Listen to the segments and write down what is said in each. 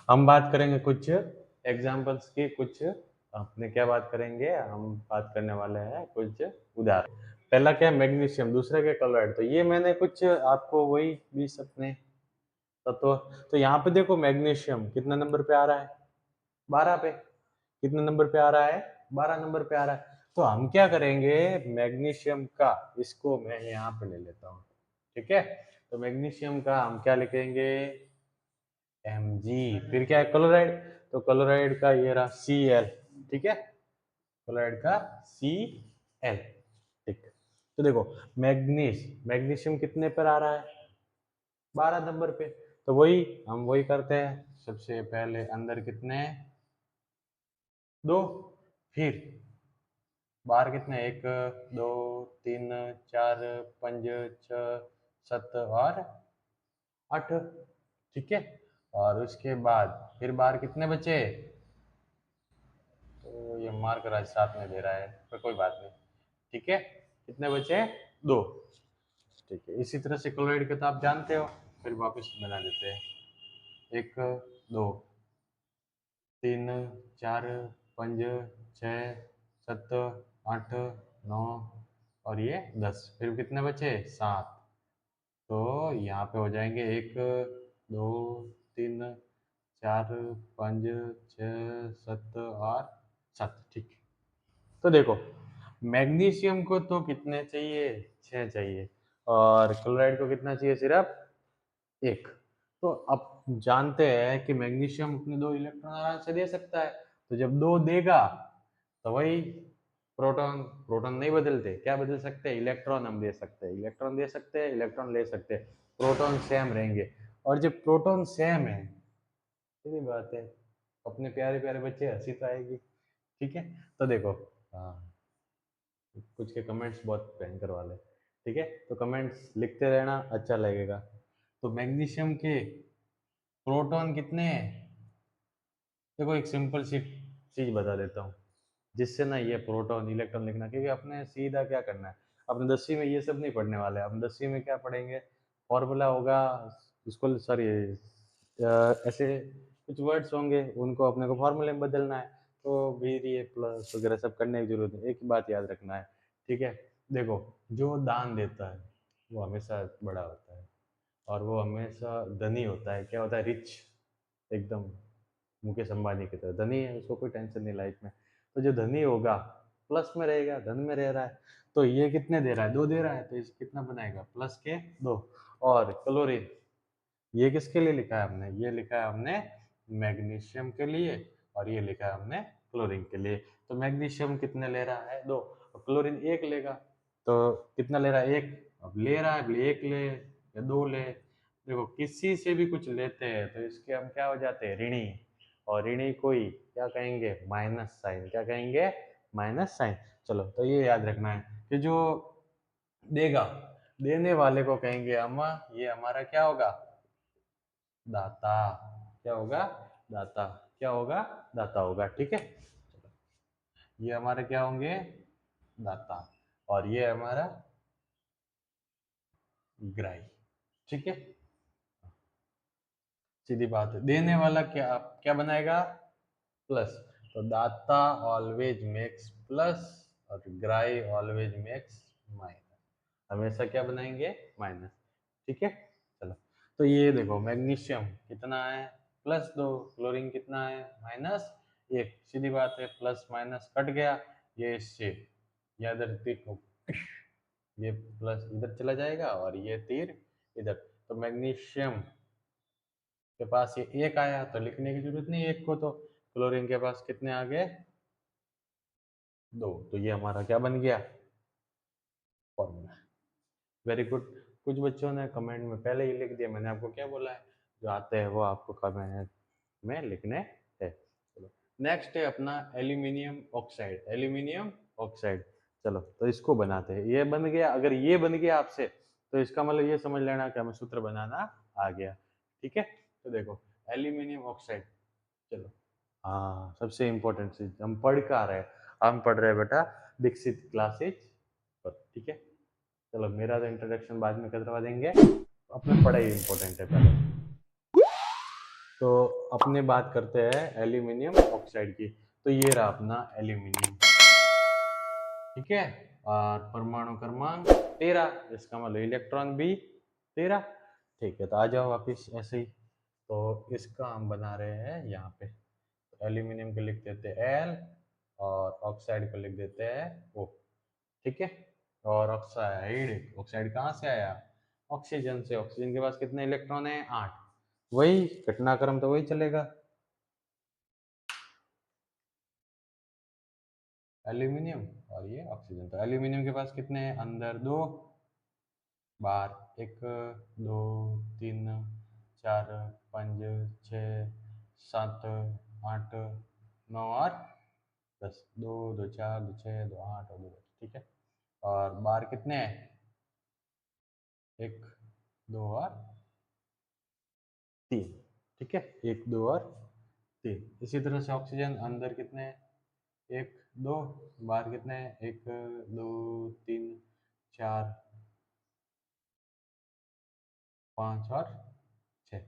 हम बात करेंगे कुछ एग्जाम्पल्स की, कुछ अपने क्या बात करेंगे, हम बात करने वाले हैं कुछ उदाहरण। पहला क्या है, मैग्नीशियम, दूसरा क्या, क्लोराइड। तो ये मैंने कुछ आपको वही 20 अपने तत्व। तो यहाँ पे देखो मैग्नीशियम कितने नंबर पे आ रहा है, 12 पे। कितने नंबर पे आ रहा है, 12 नंबर पे आ रहा है। तो हम क्या करेंगे, मैग्नीशियम का, इसको मैं यहाँ पे ले लेता हूँ, ठीक है। तो मैग्नीशियम का हम क्या लिखेंगे, Mg। फिर क्या है, क्लोराइड। तो क्लोराइड का ये रहा Cl, ठीक है, क्लोराइड का Cl, ठीक। तो देखो मैग्नीशियम कितने पर आ रहा है, 12 नंबर पे। तो वही हम वही करते हैं, सबसे पहले अंदर कितने, 2, फिर बाहर कितने, 1 2 3 4 5 6 7 और 8, ठीक है। और उसके बाद फिर बाहर कितने बचे, तो ये मार्कर आज साथ में दे रहा है, पर कोई बात नहीं, ठीक है। कितने बचे, 2, ठीक है। इसी तरह से क्लोराइड का तो आप जानते हो, फिर वापस बना देते हैं। 1 2 3 4 5 6 7 8 9 और ये 10, फिर कितने बचे, 7। तो यहाँ पे हो जाएंगे 1 2 3 4 5 6 7 और 7, ठीक। तो देखो मैग्नीशियम को तो कितने चाहिए, 6 चाहिए, और क्लोराइड को कितना चाहिए, सिर्फ 1। तो अब जानते हैं कि मैग्नीशियम अपने 2 इलेक्ट्रॉन आराम से दे सकता है। तो जब 2 देगा तो वही प्रोटॉन, प्रोटॉन नहीं बदलते, क्या बदल सकते हैं, इलेक्ट्रॉन हम दे सकते हैं, इलेक्ट्रॉन दे सकते हैं, इलेक्ट्रॉन ले सकते हैं, प्रोटॉन सेम रहेंगे। और जब प्रोटॉन सेम है, सीधी बात है, अपने प्यारे प्यारे बच्चे, हंसी तो आएगी, ठीक है। तो देखो, हाँ, कुछ के कमेंट्स बहुत भयंकर वाले, ठीक है, तो कमेंट्स लिखते रहना, अच्छा लगेगा। तो मैग्नीशियम के प्रोटॉन कितने हैं, देखो एक सिंपल सी चीज बता देता हूँ, जिससे ना ये प्रोटॉन इलेक्ट्रॉन लिखना, क्योंकि अपने सीधा क्या करना है, अपने 10वीं में ये सब नहीं पढ़ने वाले, हम 10वीं में क्या पढ़ेंगे, फॉर्मूला होगा, उसको सॉरी ऐसे कुछ वर्ड्स होंगे, उनको अपने को फॉर्मूले में बदलना है। तो फिर ये प्लस वगैरह सब करने की जरूरत नहीं, एक ही बात याद रखना है, ठीक है। देखो जो दान देता है वो हमेशा बड़ा होता है, और वो हमेशा धनी होता है, क्या होता है, रिच, एकदम मुकेश अंबानी की तरह धनी है, उसको कोई टेंशन नहीं लाइफ में। तो जो धनी होगा प्लस में रहेगा, धन में रह रहा है। तो ये कितने दे रहा है, 2 दे रहा है, तो इस कितना बनाएगा, प्लस के 2। और क्लोरीन, ये किसके लिए लिखा है हमने, ये लिखा है हमने मैग्नीशियम के लिए, और ये लिखा है हमने क्लोरीन के लिए। तो मैग्नीशियम कितने ले रहा है, 2, और क्लोरीन 1 लेगा। तो कितना ले रहा है, 1। अब ले रहा है, 1 ले या 2 ले, देखो किसी से भी कुछ लेते हैं तो इसके हम क्या हो जाते हैं, ऋणी। और ऋणी कोई क्या कहेंगे, माइनस साइन, क्या कहेंगे, माइनस साइन। चलो तो ये याद रखना है कि जो देगा, देने वाले को कहेंगे अम्मा, ये हमारा क्या होगा, दाता। क्या होगा, दाता। क्या होगा, दाता होगा, ठीक है। ये हमारे क्या होंगे, दाता, और ये हमारा ग्राही, ठीक है। सीधी बात है, देने वाला क्या क्या बनाएगा, प्लस। तो दाता ऑलवेज मेक्स प्लस, और ग्राही ऑलवेज मेक्स माइनस, हमेशा क्या बनाएंगे, माइनस, ठीक है। चलो, तो ये देखो मैग्नीशियम कितना है, +2, क्लोरीन कितना है, -1, सीधी बात है, प्लस माइनस कट गया, ये इससे या इधर तीर को, ये प्लस इधर चला जाएगा और ये तीर इधर। तो मैग्नीशियम के पास ये 1 आया, तो लिखने की जरूरत नहीं 1 को, तो क्लोरीन के पास कितने आ गए, 2। तो ये हमारा क्या बन गया, फॉर्मूला। Very good. कुछ बच्चों ने कमेंट में पहले ही लिख दिया, मैंने आपको क्या बोला है, जो आते हैं वो आपको कमेंट में लिखने हैं। चलो, नेक्स्ट है अपना एल्यूमिनियम ऑक्साइड, एल्यूमिनियम ऑक्साइड। चलो तो इसको बनाते हैं, ये बन गया, अगर ये बन गया आपसे तो इसका मतलब ये समझ लेना कि हमें सूत्र बनाना आ गया, ठीक है। तो देखो एल्यूमिनियम ऑक्साइड, चलो, हाँ सबसे इम्पोर्टेंट चीज हम पढ़ कर आ रहे हैं, हम पढ़ रहे हैं बेटा दीक्षित क्लासेज पर, ठीक है। चलो मेरा तो इंट्रोडक्शन बाद में करवा देंगे, अपना पढ़ाई इंपॉर्टेंट है पहले। तो अपने बात करते हैं एल्यूमिनियम ऑक्साइड की। तो ये रहा अपना एल्यूमिनियम, ठीक है। और परमाणु क्रमांक 13, इसका मतलब इलेक्ट्रॉन भी 13। ठीक है, तो आ जाओ वापिस ऐसे ही। तो इसका हम बना रहे हैं यहाँ पे। तो एल्यूमिनियम को लिख देते हैं एल, और ऑक्साइड को लिख देते हैं ओ, ठीक है। और ऑक्साइड, ऑक्साइड कहाँ से आया? ऑक्सीजन से। ऑक्सीजन के पास कितने इलेक्ट्रॉन है? 8। वही घटनाक्रम तो वही चलेगा। एल्यूमिनियम और ये ऑक्सीजन, तो एल्यूमिनियम के पास कितने हैं? अंदर 2, बाहर 1 2 3 4 5 6 7 8 9 और 10। 2 2 4 2 6 2 8 और 2 10, ठीक है। और बाहर कितने हैं? 1 2 और 3, ठीक है। 1 2 और 3। इसी तरह से ऑक्सीजन अंदर कितने हैं? 1 2, बाहर कितने हैं? 1 2 3 4 5 और 6।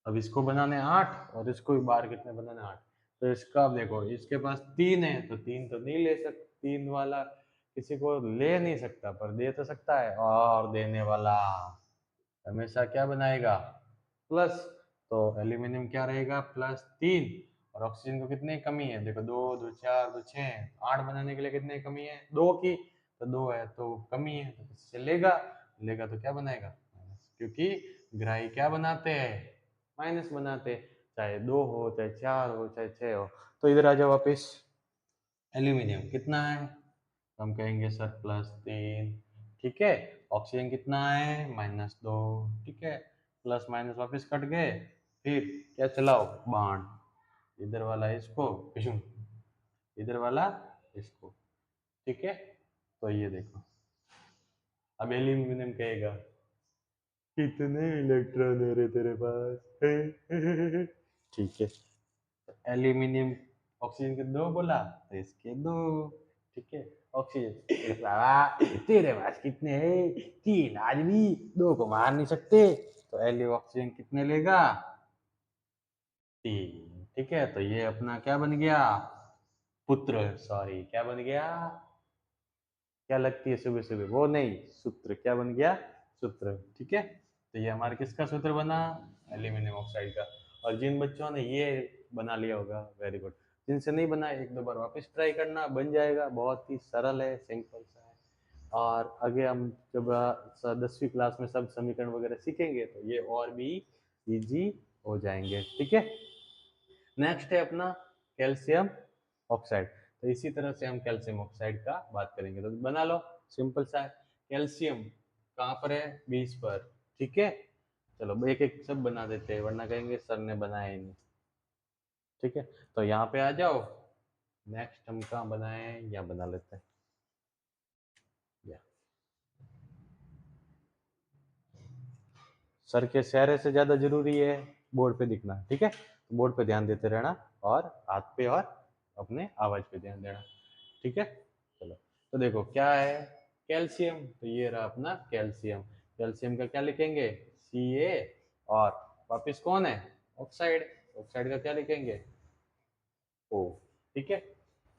अब इसको बनाने 8, और इसको भी बाहर कितने बनाने? 8। तो इसका अब देखो, इसके पास 3 है, तो 3 तो नहीं ले सकते, 3 वाला किसी को ले नहीं सकता, पर दे तो सकता है। और देने वाला हमेशा क्या बनाएगा? प्लस। तो एल्यूमिनियम क्या रहेगा? +3। और ऑक्सीजन को कितने कमी है? देखो 2 2 4 2 6, 8 बनाने के लिए कितने कमी है? 2 की। तो 2 है तो कमी है, तो किससे लेगा? लेगा तो क्या बनाएगा? माइनस, क्योंकि ग्राही क्या बनाते हैं? माइनस बनाते हैं। चाहे 2 हो, चाहे 4 हो, चाहे 6 हो। तो इधर आ जाओ वापिस। एल्यूमिनियम कितना है? तो हम कहेंगे सर +3, ठीक है। ऑक्सीजन कितना है? -2, ठीक है। प्लस माइनस वापस कट गए। फिर क्या चलाओ? बाण। इधर वाला इसको, इधर वाला इसको, ठीक है। तो ये देखो, अब एल्यूमिनियम कहेगा कितने इलेक्ट्रॉन है रे तेरे पास? ठीक है। एल्यूमिनियम, ऑक्सीजन के 2 बोला, तो इसके 2, ठीक है। ऑक्सीजन बाबा तेरे पास कितने हैं? 3 आदमी, 2 को मार नहीं सकते। तो एलियो ऑक्सीजन कितने लेगा? 3, ठीक है। तो ये अपना क्या बन गया? पुत्र, सॉरी क्या बन गया? क्या लगती है सुबह सुबह? वो नहीं, सूत्र। क्या बन गया? सूत्र, ठीक है। तो ये हमारे किसका सूत्र बना? एल्यूमिनियम ऑक्साइड का। और जिन बच्चों ने ये बना लिया होगा, वेरी गुड। जिनसे नहीं बना, 1 2 बार वापस ट्राई करना, बन जाएगा। बहुत ही सरल है, सिंपल सा है। और आगे हम जब 10वीं क्लास में सब समीकरण वगैरह सीखेंगे, तो ये और भी इजी हो जाएंगे, ठीक है। नेक्स्ट है अपना कैल्शियम ऑक्साइड। तो इसी तरह से हम कैल्शियम ऑक्साइड का बात करेंगे। तो बना लो, सिंपल सा है। कैल्शियम कहाँ पर है? 20 पर, ठीक है। चलो एक एक सब बना देते हैं, वरना कहेंगे सर ने बनाया ही नहीं, ठीक है। तो यहाँ पे आ जाओ। नेक्स्ट हम कहाँ बनाए, या बना लेते हैं या। सर के चेहरे से ज्यादा जरूरी है बोर्ड पे दिखना, ठीक है। तो बोर्ड पे ध्यान देते रहना, और हाथ पे और अपने आवाज पे ध्यान देना, ठीक है। चलो, तो देखो क्या है? कैल्शियम। तो ये रहा अपना कैल्शियम। कैल्शियम का क्या लिखेंगे? Ca। और वापिस कौन है? ऑक्साइड। ऑक्साइड का क्या लिखेंगे? O, ठीक है।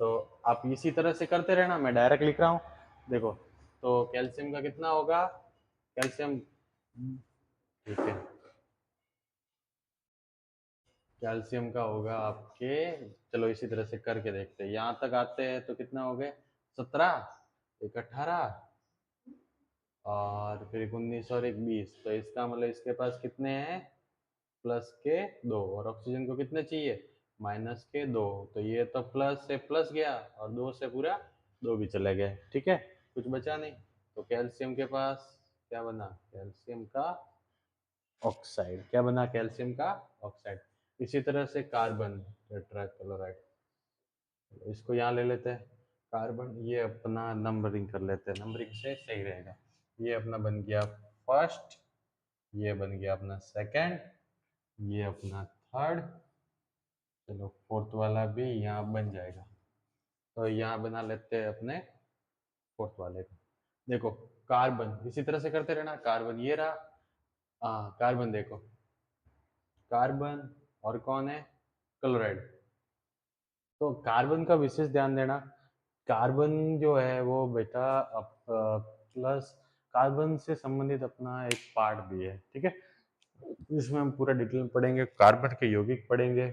तो आप इसी तरह से करते रहना, मैं डायरेक्ट लिख रहा हूँ। देखो, तो कैल्शियम का कितना होगा? कैल्शियम, ठीक है। कैल्शियम का होगा आपके, चलो इसी तरह से करके देखते हैं। यहाँ तक आते हैं तो कितना हो गए? 17, एक 18, और फिर 19 और एक 20। तो इसका मतलब इसके पास कितने हैं? +2। और ऑक्सीजन को कितने चाहिए? -2। तो ये तो प्लस से प्लस गया, और 2 से पूरा 2 भी चले गए, ठीक है। कुछ बचा नहीं। तो कैल्शियम के पास क्या बना? कैल्शियम का ऑक्साइड। क्या बना? कैल्शियम का ऑक्साइड। इसी तरह से कार्बन टेट्राक्लोराइड, इसको यहाँ ले लेते हैं। कार्बन, ये अपना नंबरिंग कर लेते हैं, नंबरिंग से सही रहेगा। ये अपना बन गया फर्स्ट, ये बन गया अपना सेकंड, ये अपना थर्ड। चलो फोर्थ वाला भी यहाँ बन जाएगा। तो यहाँ बना लेते हैं अपने फोर्थ वाले को। देखो, कार्बन इसी तरह से करते रहना। कार्बन ये रहा, हाँ कार्बन देखो, कार्बन और कौन है, क्लोराइड। तो कार्बन का विशेष ध्यान देना, कार्बन जो है वो बेटा प्लस कार्बन से संबंधित अपना एक पार्ट भी है, ठीक है। इसमें हम पूरा डिटेल में पढ़ेंगे, कार्बन के यौगिक पढ़ेंगे।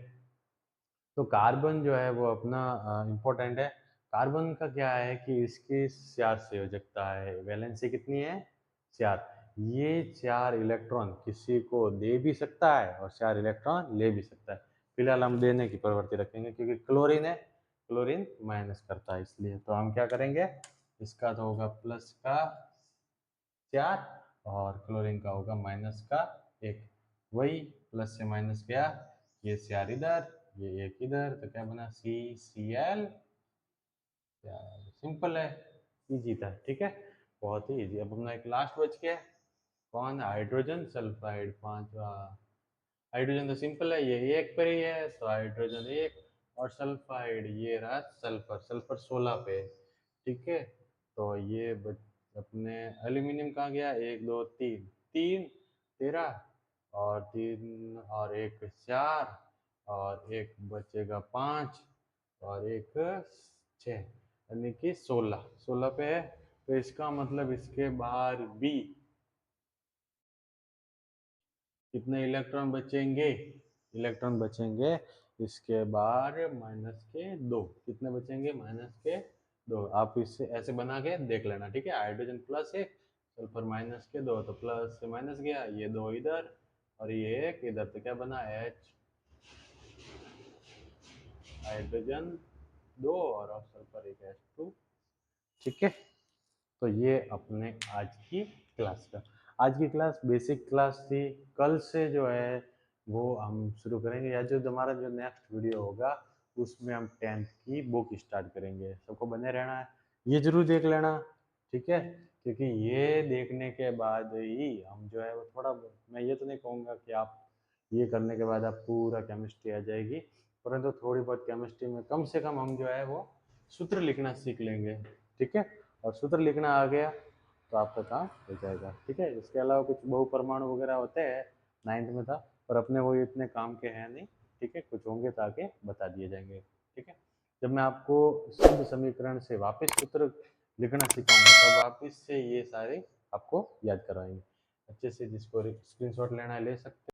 तो कार्बन जो है वो अपना इम्पोर्टेंट है। कार्बन का क्या है कि इसकी 4 संयोजकता है, वैलेंसी कितनी है, 4। ये 4 इलेक्ट्रॉन किसी को दे भी सकता है और 4 इलेक्ट्रॉन ले भी सकता है। फिलहाल हम देने की प्रवृत्ति रखेंगे क्योंकि क्लोरीन है, क्लोरीन माइनस करता है इसलिए। तो हम क्या करेंगे, इसका तो होगा प्लस का 4 और क्लोरीन का होगा माइनस का 1। वही प्लस से माइनस गया, ये 4 इधर, ये 1 इधर, तो क्या बना, CCl। सिंपल है, इजी था, ठीक है, बहुत ही इजी। अब अपना एक लास्ट बच गया, कौन, हाइड्रोजन सल्फाइड, 5वां। हाइड्रोजन तो सिंपल है, ये एक पर ही है तो हाइड्रोजन 1, और सल्फाइड ये रहा सल्फर, सल्फर 16 पे, ठीक है। तो ये अपने एल्यूमिनियम कहाँ गया, 1 2 3, 3 13 और 3 और 1 4 और एक बचेगा 5 और एक 6, यानी कि 16, 16 पे है। तो इसका मतलब इसके बाहर भी कितने इलेक्ट्रॉन बचेंगे, इलेक्ट्रॉन बचेंगे इसके बाहर माइनस के 2, कितने बचेंगे, माइनस के 2। आप इसे ऐसे बना के देख लेना, ठीक है। हाइड्रोजन प्लस 1, सल्फर माइनस के 2, तो प्लस से माइनस गया, ये 2 इधर और ये 1 इधर, तो क्या बना, H, हाइड्रोजन 2 और सल्फर 1, H2, ठीक है। तो ये अपने आज की क्लास का, आज की क्लास बेसिक क्लास थी। कल से जो है वो हम शुरू करेंगे, या जो हमारा जो नेक्स्ट वीडियो होगा उसमें हम 10th की बुक स्टार्ट करेंगे। सबको बने रहना है, ये जरूर देख लेना, ठीक है। क्योंकि ये देखने के बाद ही हम जो है वो थोड़ा, मैं ये तो नहीं कहूँगा कि आप ये करने के बाद आप पूरा केमिस्ट्री आ जाएगी, परंतु थोड़ी बहुत केमिस्ट्री में कम से कम हम जो है वो सूत्र लिखना सीख लेंगे, ठीक है। और सूत्र लिखना आ गया तो आपका काम हो जाएगा, ठीक है। इसके अलावा कुछ बहु परमाणु वगैरह होते हैं, 9th में था, पर अपने वो इतने काम के हैं नहीं, ठीक है। कुछ होंगे तो आगे बता दिए जाएंगे, ठीक है। जब मैं आपको शुद्ध समीकरण से वापस सूत्र लिखना सिखाऊंगा तब वापस से ये सारे आपको याद करवाएंगे अच्छे से। जिसको स्क्रीनशॉट लेना है ले सकते हैं।